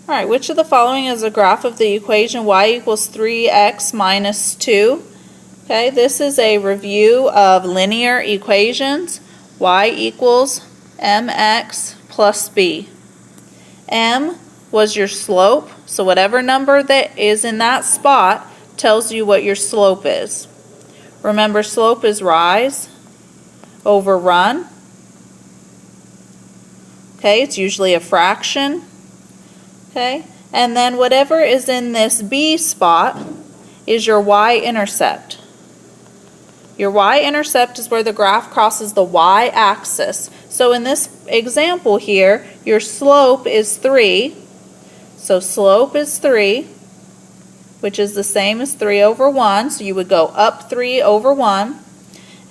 All right, which of the following is a graph of the equation y equals 3x minus 2? Okay, this is a review of linear equations. Y equals mx plus b. M was your slope, so whatever number that is in that spot tells you what your slope is. Remember, slope is rise over run. Okay, it's usually a fraction. Okay, and then whatever is in this B spot is your y-intercept. Your y-intercept is where the graph crosses the y-axis. So in this example here, your slope is 3. So slope is 3, which is the same as 3 over 1. So you would go up 3 over 1.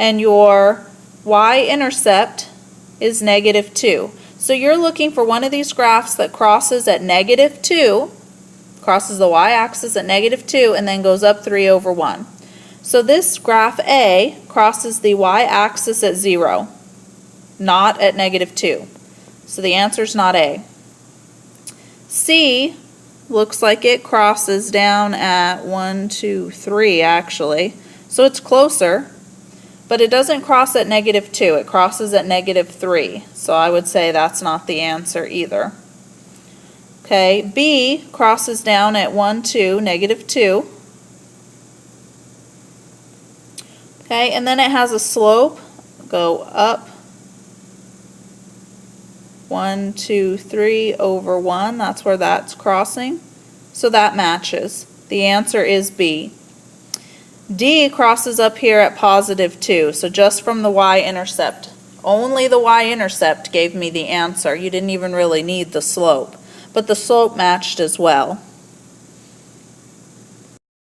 And your y-intercept is negative 2. So you're looking for one of these graphs that crosses at negative 2, crosses the y-axis at negative 2, and then goes up 3 over 1. So this graph A crosses the y-axis at 0, not at negative 2. So the answer is not A. C looks like it crosses down at 1, 2, 3 actually. So it's closer. But it doesn't cross at negative 2, it crosses at negative 3. So I would say that's not the answer either. Okay, B crosses down at 1, 2, negative 2. Okay, and then it has a slope, go up 1, 2, 3 over 1. That's where that's crossing. So that matches. The answer is B. D crosses up here at positive 2, so just from the y-intercept. Only the y-intercept gave me the answer. You didn't even really need the slope, but the slope matched as well.